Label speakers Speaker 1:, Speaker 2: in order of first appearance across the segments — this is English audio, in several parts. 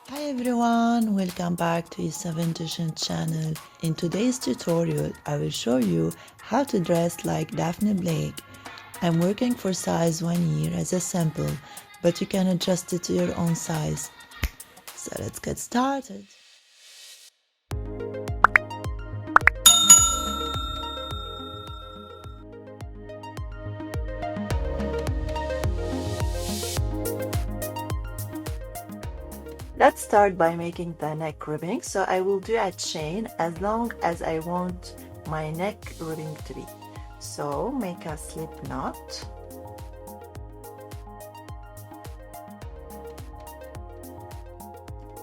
Speaker 1: Hi everyone, welcome back to E7 channel. In today's tutorial, I will show you how to dress like Daphne Blake. I'm working for size 1 year as a sample, but you can adjust it to your own size. So let's get started. Let's start by making the neck ribbing. So I will do a chain as long as I want my neck ribbing to be. So make a slip knot.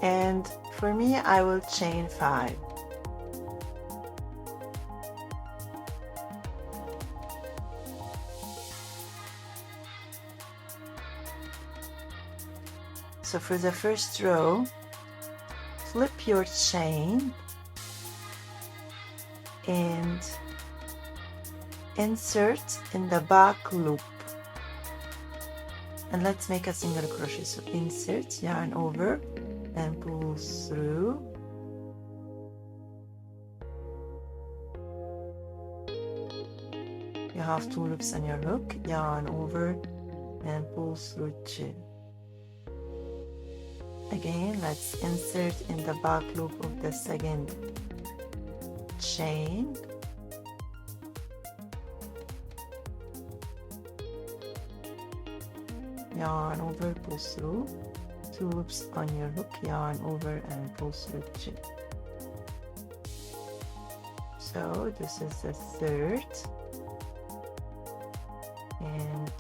Speaker 1: And for me, I will chain 5. So for the first row, flip your chain and insert in the back loop. And let's make a single crochet. So insert, yarn over, and pull through. You have 2 loops on your hook, yarn over, and pull through 2. Again, let's insert in the back loop of the second chain. Yarn over, pull through. 2 loops on your hook, yarn over, and pull through 2. So this is the third and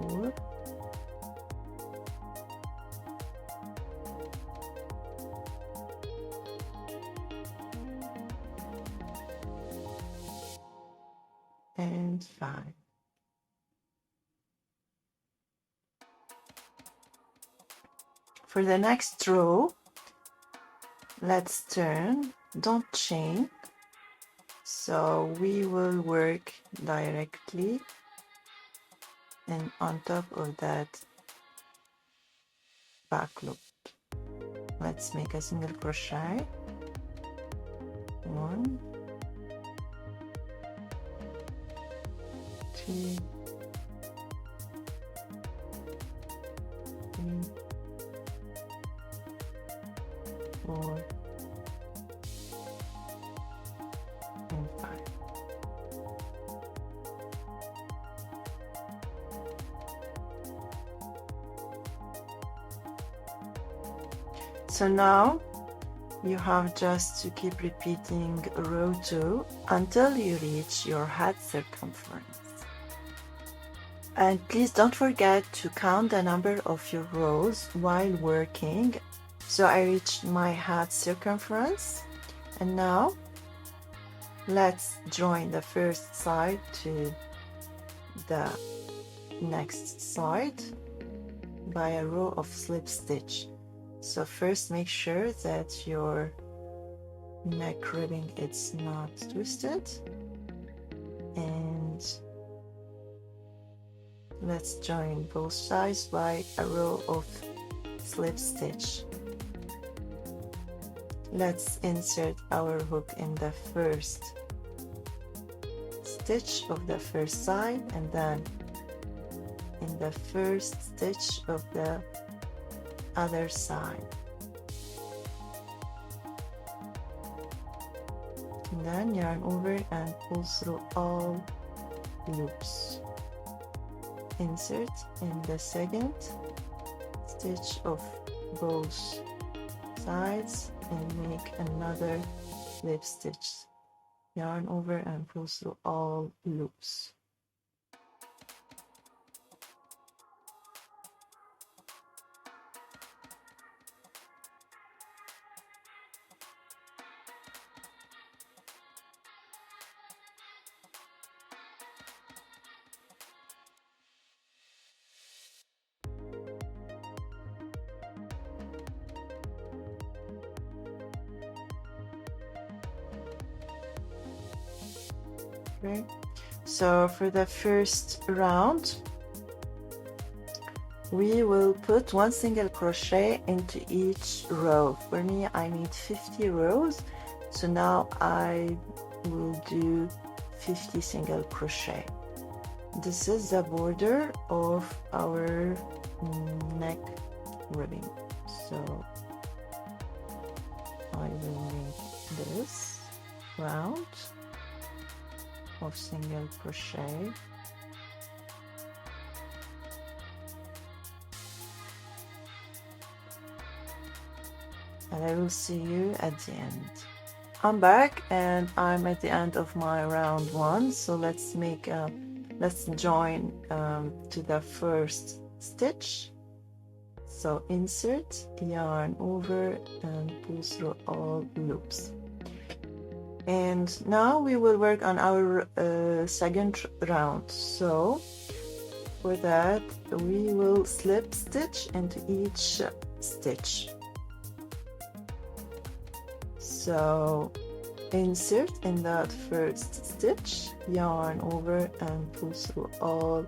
Speaker 1: 4. And 5. For the next row, let's turn, don't chain. So we will work directly and on top of that back loop. Let's make a single crochet. 1, 2, 3, 4, and 5. So now you have just to keep repeating row 2 until you reach your hat circumference. And please don't forget to count the number of your rows while working. So I reached my hat circumference, and now let's join the first side to the next side by a row of slip stitch. So first make sure that your neck ribbing is not twisted, and let's join both sides by a row of slip stitch. Let's insert our hook in the first stitch of the first side, and then in the first stitch of the other side. And then yarn over and pull through all loops. Insert in the second stitch of both sides and make another slip stitch. Yarn over and pull through all loops. Okay, so for the first round, we will put one single crochet into each row. For me, I need 50 rows, so now I will do 50 single crochet. This is the border of our neck ribbing, so I will make this round of single crochet. And I will see you at the end. I'm back and I'm at the end of my round one. So let's join to the first stitch. So insert, yarn over and pull through all loops. And now we will work on our second round. So for that we will slip stitch into each stitch. So insert in that first stitch, yarn over and pull through all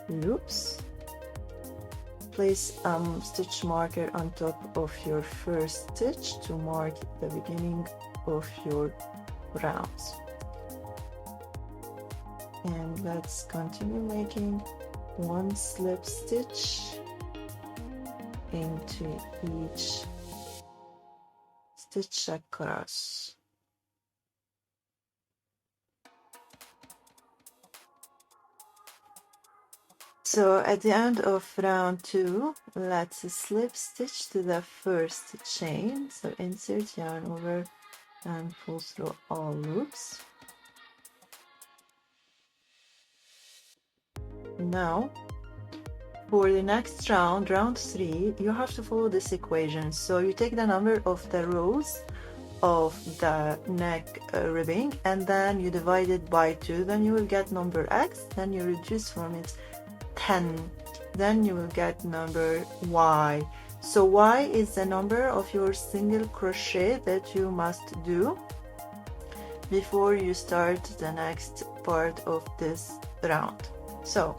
Speaker 1: loops. Place stitch marker on top of your first stitch to mark the beginning of your rounds. And let's continue making one slip stitch into each stitch across. So at the end of round 2, let's slip stitch to the first chain. So insert, yarn over and pull through all loops. Now for the next round, round 3, you have to follow this equation. So you take the number of the rows of the neck ribbing and then you divide it by 2, then you will get number X, then you reduce from it 10, then you will get number Y. So Y is the number of your single crochet that you must do before you start the next part of this round. So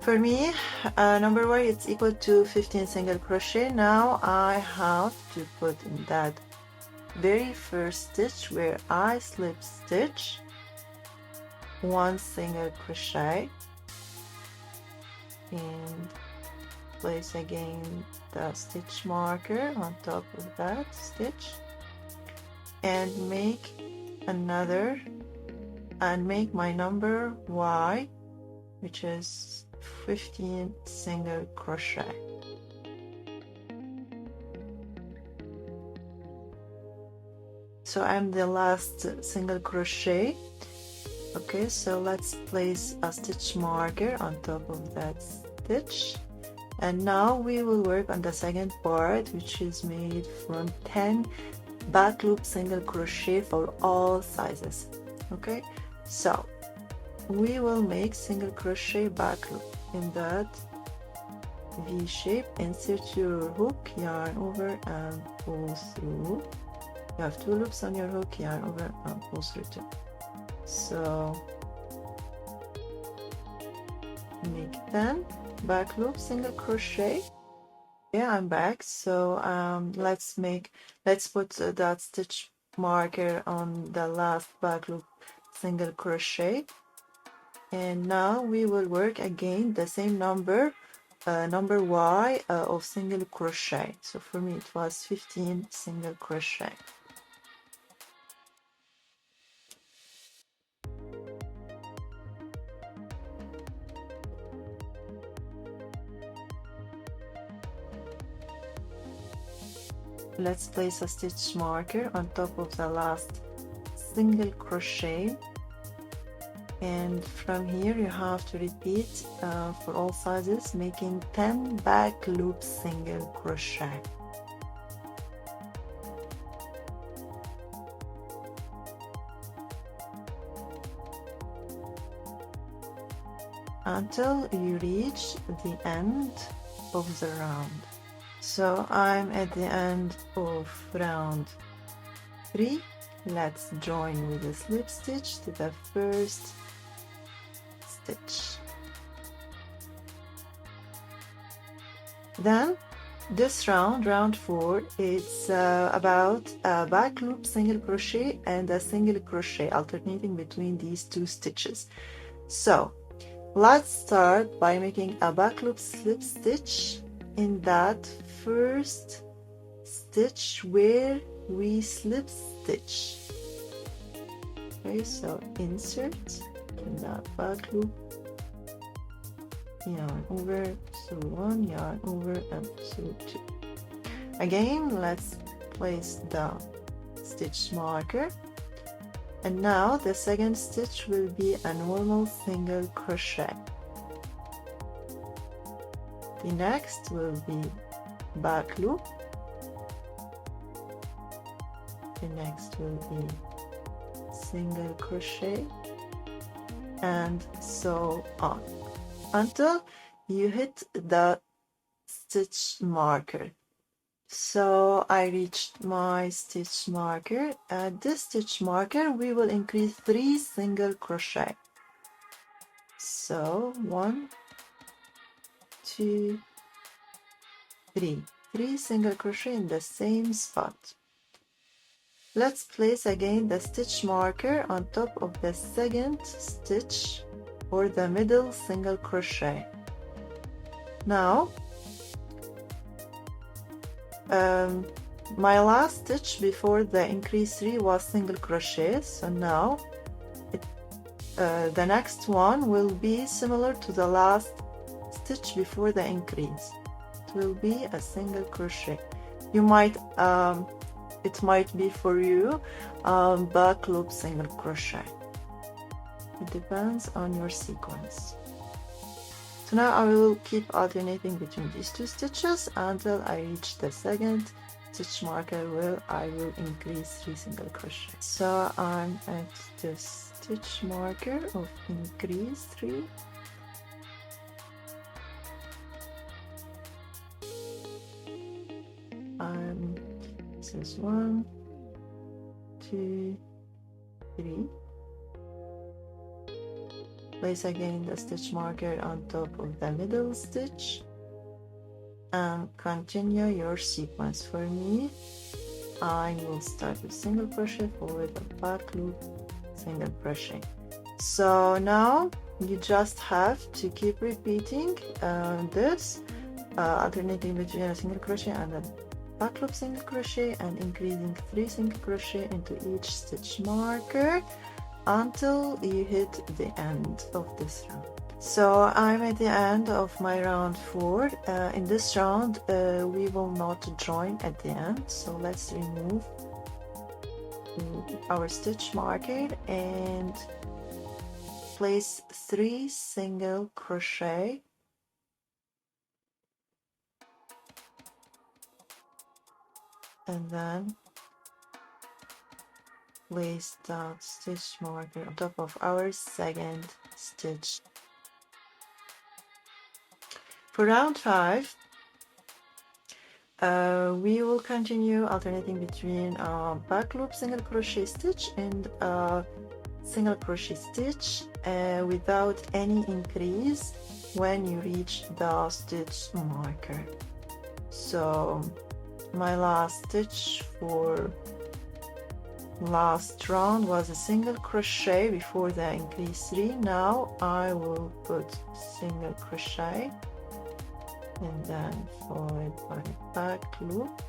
Speaker 1: for me, number Y is equal to 15 single crochet. Now I have to put in that very first stitch where I slip stitch one single crochet and place again the stitch marker on top of that stitch and make another and make my number Y, which is 15 single crochet. So I'm the last single crochet. Okay, so let's place a stitch marker on top of that stitch, and now we will work on the second part, which is made from 10 back loop single crochet for all sizes. Okay, so we will make single crochet back loop in that V shape. Insert your hook, yarn over and pull through. You have 2 loops on your hook, yarn over and pull through 2. So make 10 back loop single crochet. Yeah, I'm back. So let's put that stitch marker on the last back loop single crochet, and now we will work again the same number Y of single crochet. So for me it was 15 single crochet. Let's place a stitch marker on top of the last single crochet, and from here you have to repeat for all sizes, making 10 back loop single crochet. Until you reach the end of the round. So I'm at the end of round 3. Let's join with a slip stitch to the first stitch. Then this round 4, it's about a back loop single crochet and a single crochet, alternating between these two stitches. So let's start by making a back loop slip stitch in that first stitch where we slip stitch. Okay, so insert in that back loop, yarn over, sew 1, yarn over, and sew 2. Again, let's place the stitch marker, and now the second stitch will be a normal single crochet. The next will be back loop, the next will be single crochet, and so on until you hit the stitch marker. So I reached my stitch marker. At this stitch marker we will increase 3 single crochet. So 1, 2, 3 single crochet in the same spot. Let's place again the stitch marker on top of the second stitch or the middle single crochet. Now my last stitch before the increase 3 was single crochet, so now the next one will be similar to the last stitch before the increase. It will be a single crochet. You might it might be for you back loop single crochet. It depends on your sequence. So now I will keep alternating between these two stitches until I reach the second stitch marker where I will increase 3 single crochet. So I'm at the stitch marker of increase 3. This is 1, 2, 3. Place again the stitch marker on top of the middle stitch and continue your sequence. For me, I will start with single crochet, forward a back loop, single crochet. So now you just have to keep repeating this, alternating between a single crochet and a back loop single crochet, and increasing 3 single crochet into each stitch marker until you hit the end of this round. So I'm at the end of my round 4. In this round we will not join at the end, so let's remove our stitch marker and place 3 single crochet and then place that stitch marker on top of our second stitch. For round 5, we will continue alternating between a back loop single crochet stitch and a single crochet stitch without any increase when you reach the stitch marker. So my last stitch for last round was a single crochet before the increase 3. Now I will put single crochet and then followed by back loop,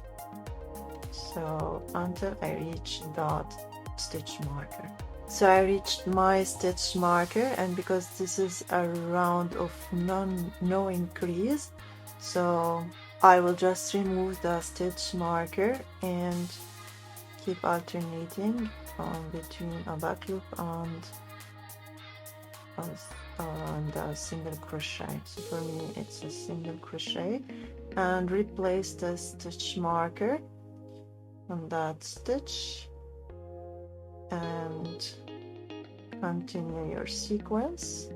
Speaker 1: so until I reach that stitch marker. So I reached my stitch marker, and because this is a round of no increase, so I will just remove the stitch marker and keep alternating between a back loop and a single crochet. So for me it's a single crochet, and replace the stitch marker on that stitch and continue your sequence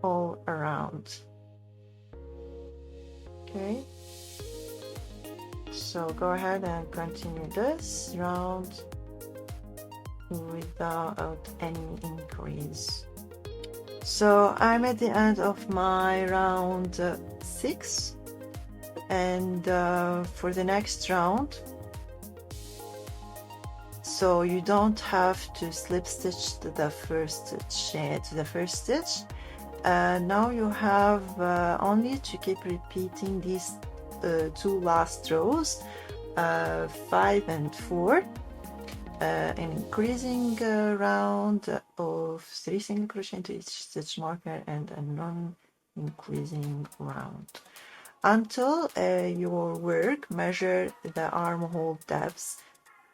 Speaker 1: all around. Okay, so go ahead and continue this round without any increase. So I'm at the end of my round 6. And for the next round, so you don't have to slip stitch to the first stitch. Now you have only to keep repeating these two last rows, 5 and 4, an increasing round of 3 single crochet into each stitch marker and a non-increasing round until your work measure the armhole depths.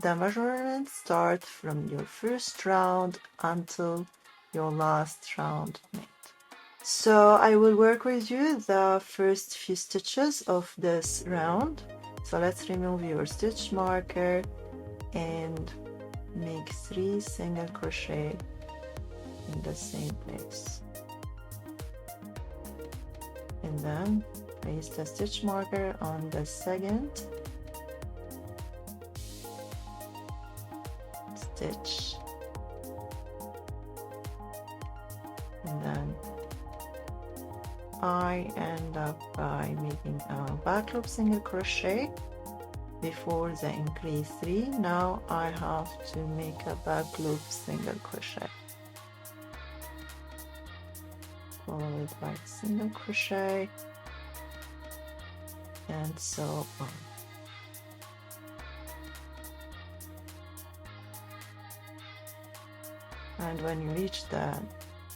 Speaker 1: The measurements start from your first round until your last round made. So I will work with you the first few stitches of this round. So let's remove your stitch marker and make 3 single crochet in the same place, and then place the stitch marker on the second stitch, and then I end up by making a back loop single crochet before the increase 3. Now I have to make a back loop single crochet followed by single crochet, and so on. And when you reach the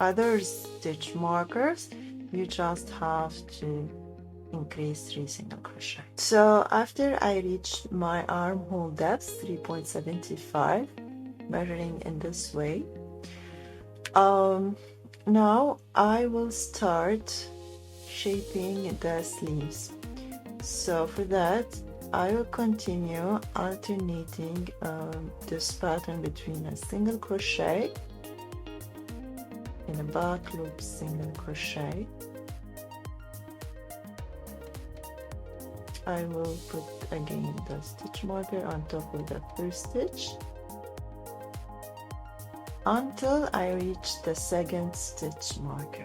Speaker 1: other stitch markers, you just have to increase 3 single crochet. So after I reached my armhole depth 3.75, measuring in this way, now I will start shaping the sleeves. So for that, I will continue alternating this pattern between a single crochet and a back loop single crochet. I will put again the stitch marker on top of the first stitch until I reach the second stitch marker.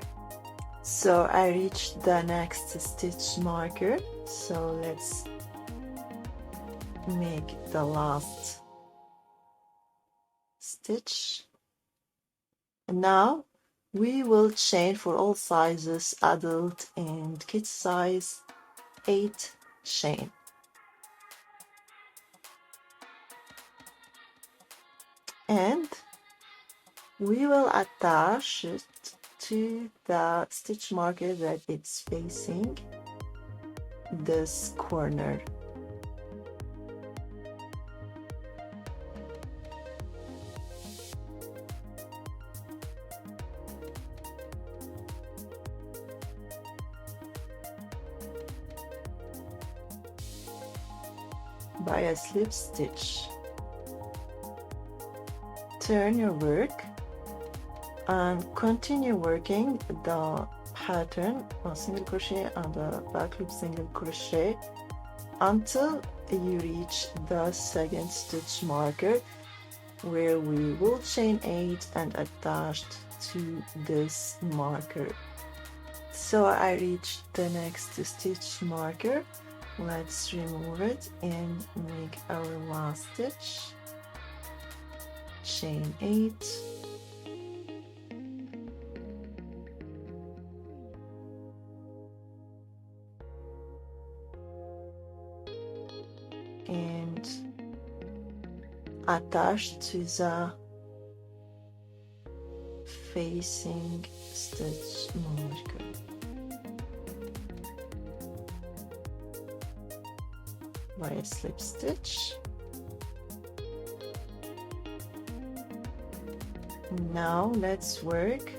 Speaker 1: So I reached the next stitch marker, so let's make the last stitch. And now we will chain for all sizes, adult and kid size, 8 chain. And we will attach it to the stitch marker that it's facing this corner. By a slip stitch. Turn your work and continue working the pattern of single crochet and the back loop single crochet until you reach the second stitch marker, where we will chain 8 and attach to this marker. So I reached the next stitch marker. Let's remove it and make our last stitch. Chain 8, and attach to the facing stitch marker. By a slip stitch. Now let's work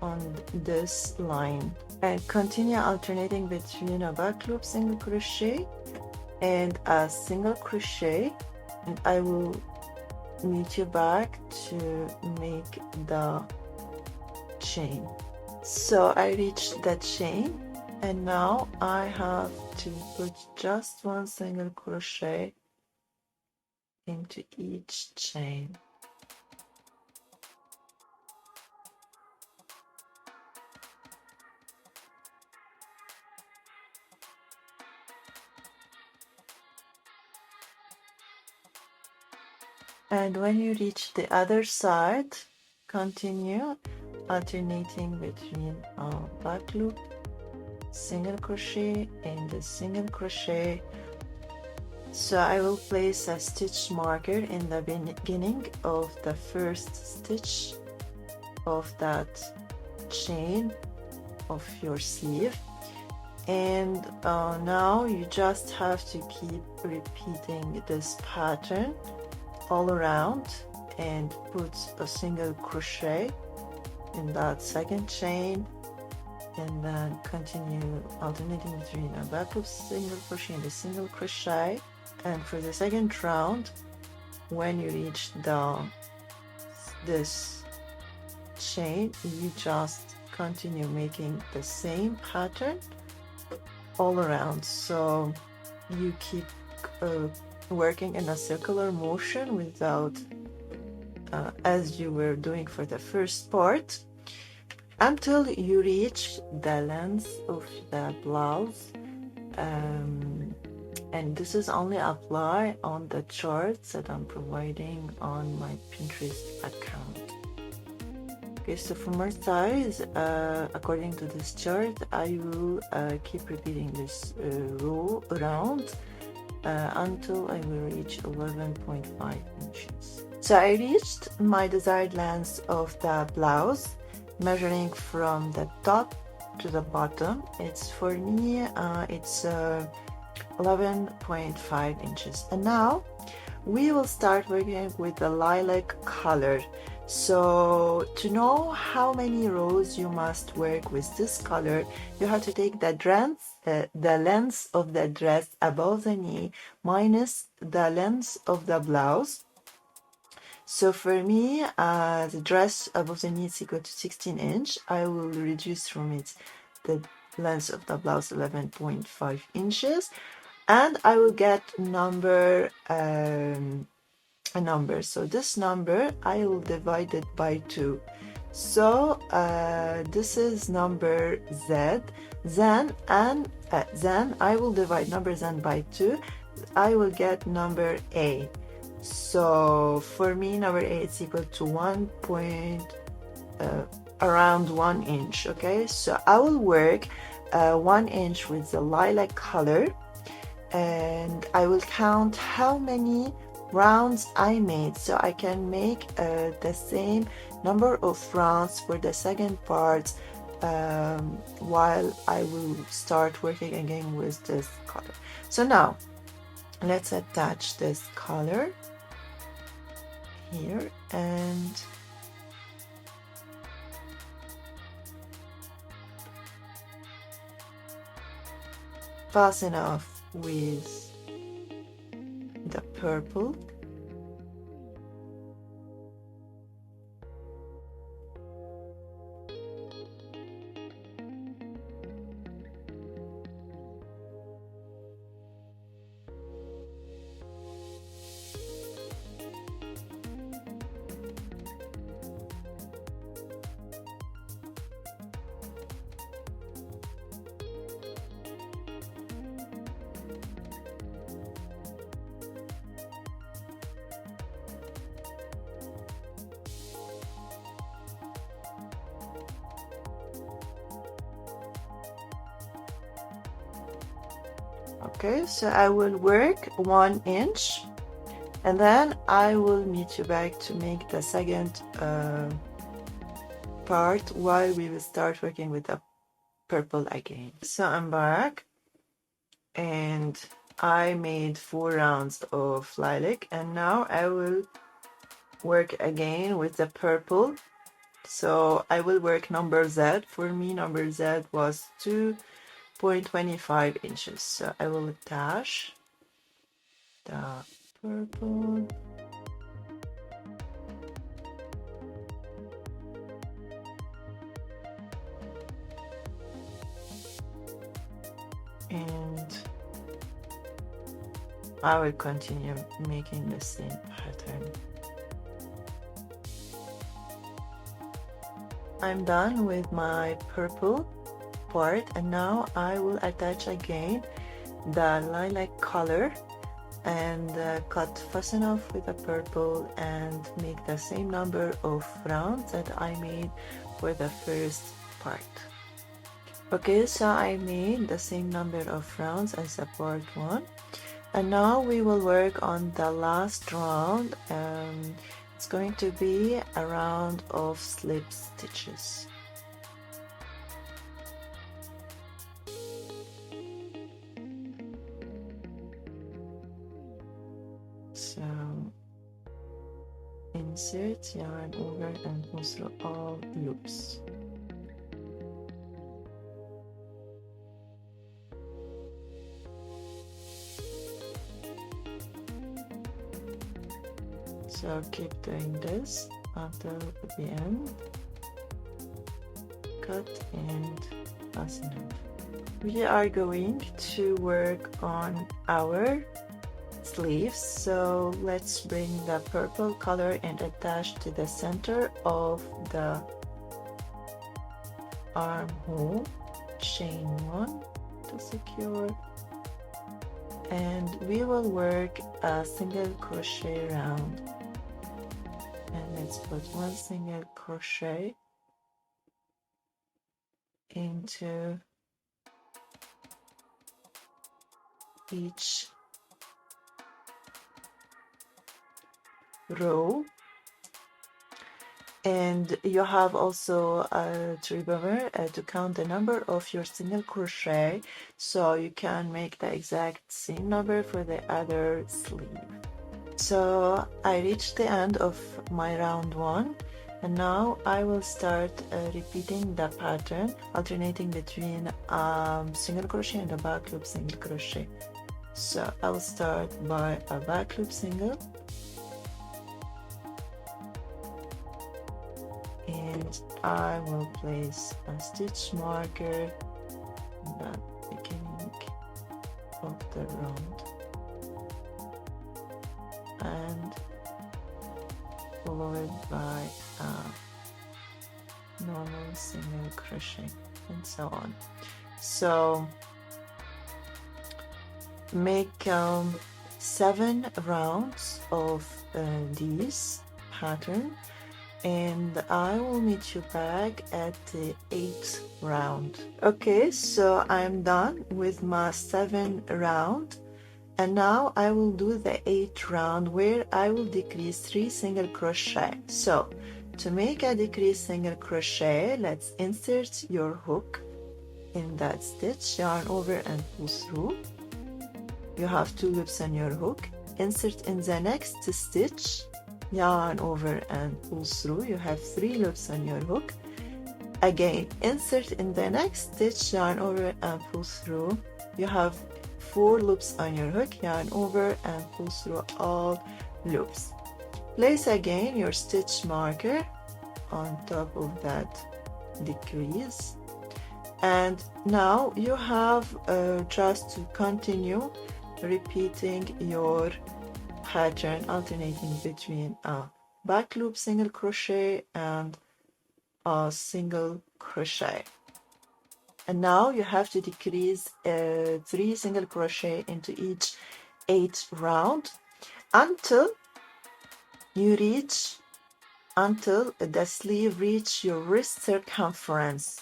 Speaker 1: on this line and continue alternating between a back loop single crochet and a single crochet, and I will meet you back to make the chain. So I reached the chain, and now I have to put just 1 single crochet into each chain. And when you reach the other side, continue alternating between a back loop, single crochet, and a single crochet. So I will place a stitch marker in the beginning of the first stitch of that chain of your sleeve, and now you just have to keep repeating this pattern all around and put a single crochet in that second chain, and then continue alternating between a back loop, single crochet, and a single crochet. And for the second round, when you reach this chain, you just continue making the same pattern all around. So you keep working in a circular motion without as you were doing for the first part, until you reach the length of the blouse. And this is only apply on the charts that I'm providing on my Pinterest account. Okay, so for more size, according to this chart, I will keep repeating this row around until I will reach 11.5 inches. So I reached my desired length of the blouse, measuring from the top to the bottom. It's for me, it's 11.5 inches. And now we will start working with the lilac color. So to know how many rows you must work with this color, you have to take the length of the dress above the knee minus the length of the blouse. So for me, the dress above the knee is equal to 16 inch. I will reduce from it the length of the blouse 11.5 inches, and I will get a number. So this number I will divide it by 2. So this is number Z. Then I will divide number Z by 2. I will get number A. So for me, number A is equal to around 1 inch. Okay, so I will work 1 inch with the lilac color, and I will count how many rounds I made, so I can make the same number of rounds for the second part while I will start working again with this color. So now let's attach this color here and fasten off with the purple. Okay, so I will work 1 inch and then I will meet you back to make the second part while we will start working with the purple again. So I'm back and I made 4 rounds of lilac, and now I will work again with the purple. So I will work number Z. For me, number Z was 2.25 inches. So I will attach the purple. And I will continue making the same pattern. I'm done with my purple part, and now I will attach again the lilac color, and cut fasten off with the purple and make the same number of rounds that I made for the first part. Okay, so I made the same number of rounds as the part 1, and now we will work on the last round. It's going to be a round of slip stitches. So insert yarn over and pull through all loops. So keep doing this until the end. Cut and fasten off. We are going to work on our sleeves, so let's bring the purple color and attach to the center of the armhole. Chain 1 to secure, and we will work a single crochet round. And let's put 1 single crochet into each row, and you have also to remember to count the number of your single crochet, so you can make the exact same number for the other sleeve. So I reached the end of my round 1, and now I will start repeating the pattern, alternating between single crochet and a back loop single crochet. So I'll start by a back loop single, and I will place a stitch marker in the beginning of the round and followed by a normal single crochet, and so on. So make 7 rounds of these pattern, and I will meet you back at the 8th round. Okay, so I'm done with my 7th round, and now I will do the 8th round where I will decrease 3 single crochet. So to make a decreased single crochet, let's insert your hook in that stitch, yarn over and pull through. You have 2 loops on your hook. Insert in the next stitch, yarn over and pull through. You have 3 loops on your hook. Again, insert in the next stitch, yarn over and pull through. You have 4 loops on your hook, yarn over and pull through all loops. Place again your stitch marker on top of that decrease, and now you have just to continue repeating your pattern, alternating between a back loop single crochet and a single crochet. And now you have to decrease 3 single crochet into each 8th round until the sleeve reach your wrist circumference.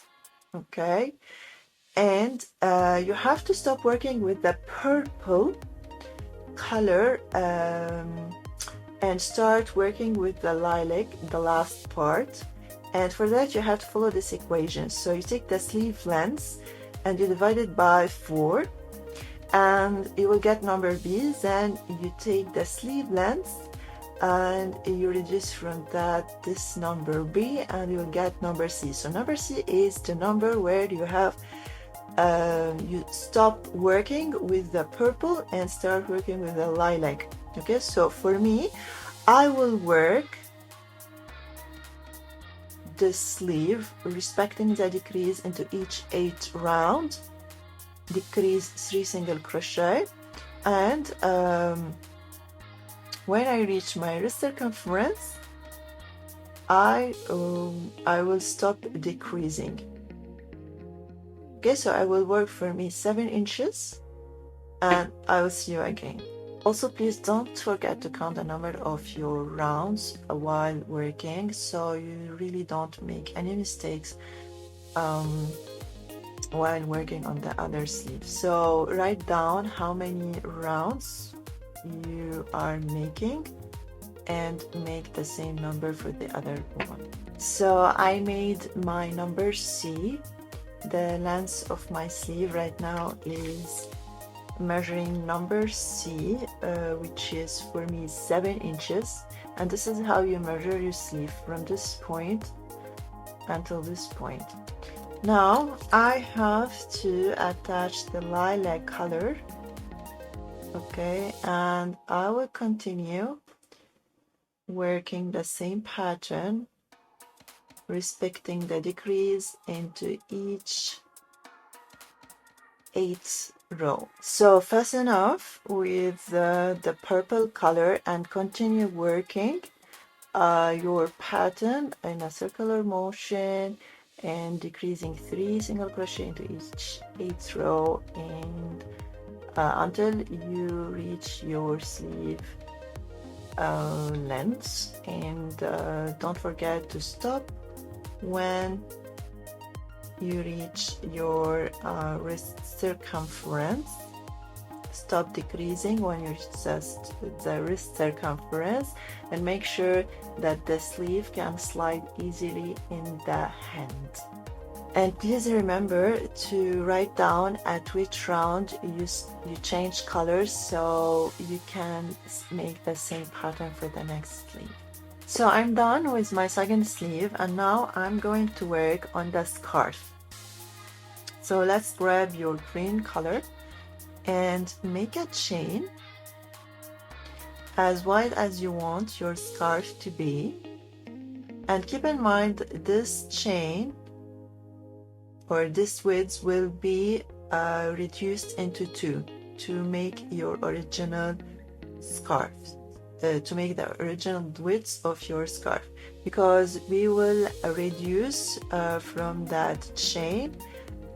Speaker 1: Okay, and you have to stop working with the purple color and start working with the lilac, the last part. And for that you have to follow this equation. So you take the sleeve length and you divide it by 4, and you will get number B. Then you take the sleeve length and you reduce from that this number B, and you will get number C. So number C is the number where you have you stop working with the purple and start working with the lilac. Okay, so for me, I will work the sleeve respecting the decrease into each 8th round, decrease 3 single crochet, and when I reach my wrist circumference, I will stop decreasing. Okay, so I will work for me 7 inches, and I will see you again. Also, please don't forget to count the number of your rounds while working, so you really don't make any mistakes while working on the other sleeve. So write down how many rounds you are making and make the same number for the other one. So I made my number C. The length of my sleeve right now is measuring number C, which is for me 7 inches, and this is how you measure your sleeve from this point until this point. Now I have to attach the lilac color, okay, and I will continue working the same pattern, respecting the decrease into each 8th row. So fasten off with the purple color and continue working your pattern in a circular motion and decreasing 3 single crochet into each 8th row and until you reach your sleeve length, and don't forget to stop when you reach your wrist circumference. Stop decreasing when you reach the wrist circumference, and make sure that the sleeve can slide easily in the hand. And please remember to write down at which round you change colors so you can make the same pattern for the next sleeve. So I'm done with my second sleeve, and now I'm going to work on the scarf. So let's grab your green color and make a chain as wide as you want your scarf to be, and keep in mind this chain or this width will be reduced into 2 to make your original scarf, to make the original width of your scarf, because we will reduce from that chain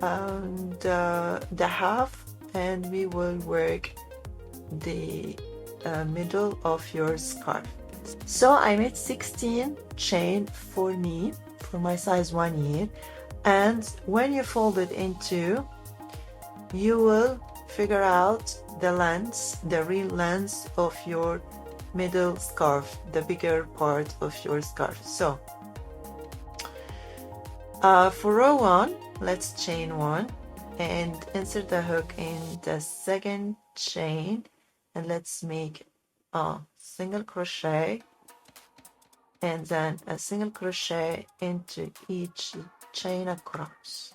Speaker 1: the half, and we will work the middle of your scarf. So I made 16 chain for me, for my size 1 year, and when you fold it in 2, you will figure out the length, the real length of your middle scarf, the bigger part of your scarf. So for row 1, let's chain 1 and insert the hook in the second chain, and let's make a single crochet and then a single crochet into each chain across.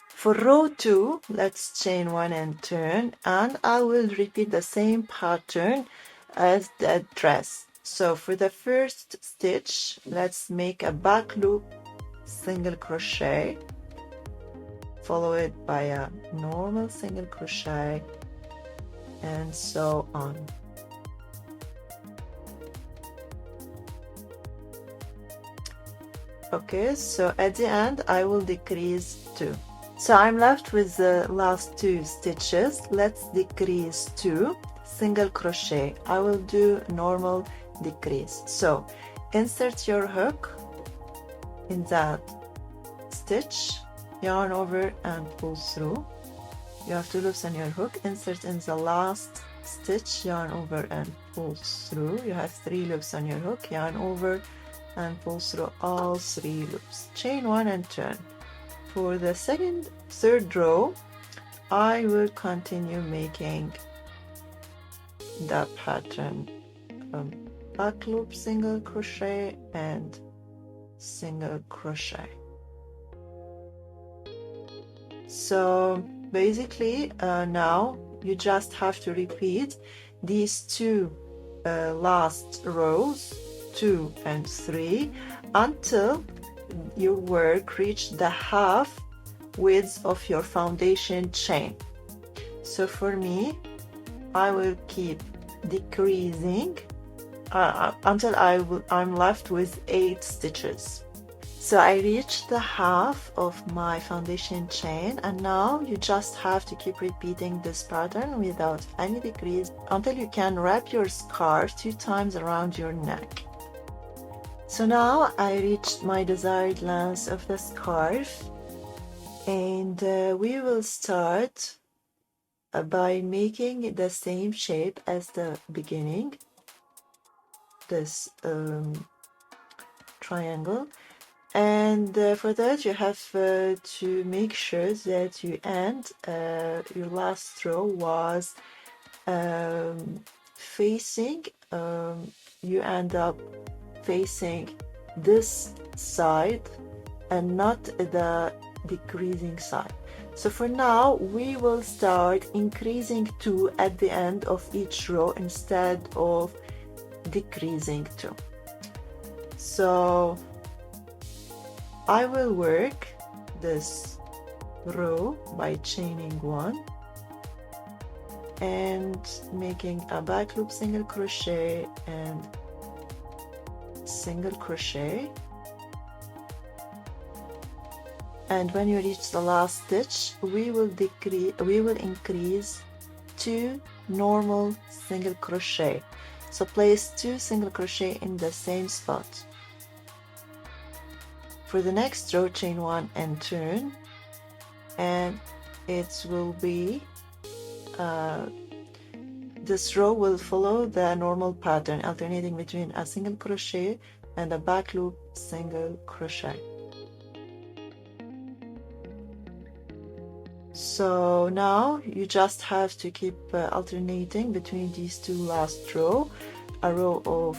Speaker 1: For row 2, let's chain 1 and turn, and I will repeat the same pattern as the dress. So for the first stitch, let's make a back loop single crochet, follow it by a normal single crochet, and so on. Okay, so at the end I will decrease 2. So I'm left with the last 2 stitches. Let's decrease 2 single crochet. I will do normal decrease. So insert your hook in that stitch, yarn over and pull through. You have 2 loops on your hook. Insert in the last stitch, yarn over and pull through. You have 3 loops on your hook, yarn over and pull through all 3 loops. Chain 1 and turn. For the third row, I will continue making the pattern back loop single crochet and single crochet. So basically now you just have to repeat these 2 last rows, 2 and 3, until your work reach the half width of your foundation chain. So for me, I will keep decreasing until I'm left with 8 stitches. So I reached the half of my foundation chain, and now you just have to keep repeating this pattern without any decrease until you can wrap your scarf 2 times around your neck. So now I reached my desired length of the scarf, and we will start by making the same shape as the beginning, this triangle. And for that you have to make sure that you end your last row was facing, you end up facing this side and not the decreasing side. So for now we will start increasing 2 at the end of each row instead of decreasing 2. So I will work this row by chaining 1 and making a back loop, single crochet and single crochet, and when you reach the last stitch we will increase 2 normal single crochet. So place 2 single crochet in the same spot. For the next row, chain 1 and turn, and it will be this row will follow the normal pattern, alternating between a single crochet and a back loop single crochet. So now you just have to keep alternating between these 2 last row, a row of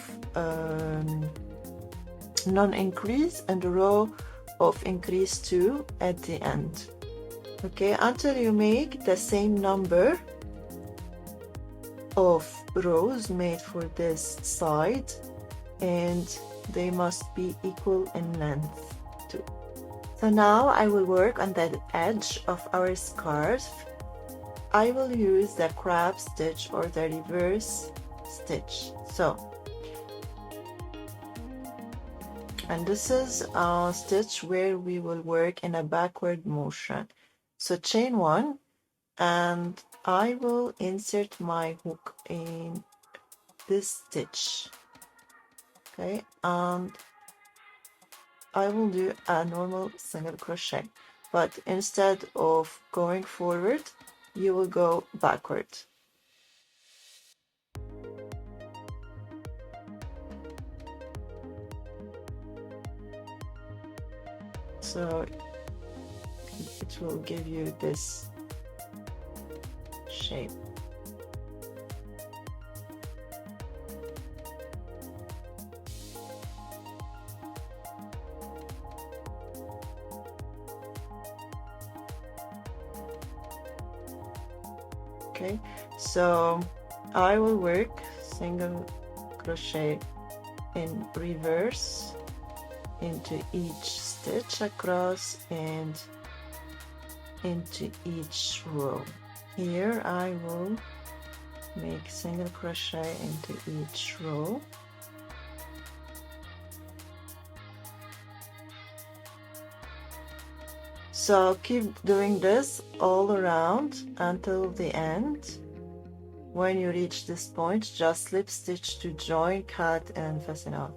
Speaker 1: non-increase and a row of increase 2 at the end. Okay, until you make the same number of rows made for this side, and they must be equal in length too. So now I will work on the edge of our scarf. I will use the crab stitch or the reverse stitch. And this is a stitch where we will work in a backward motion. So chain 1, and I will insert my hook in this stitch. Okay, and I will do a normal single crochet, but instead of going forward you will go backward. So it will give you this shape. Okay, so I will work single crochet in reverse into each stitch across and into each row. Here I will make single crochet into each row. So keep doing this all around until the end. When you reach this point, just slip stitch to join, cut and fasten off.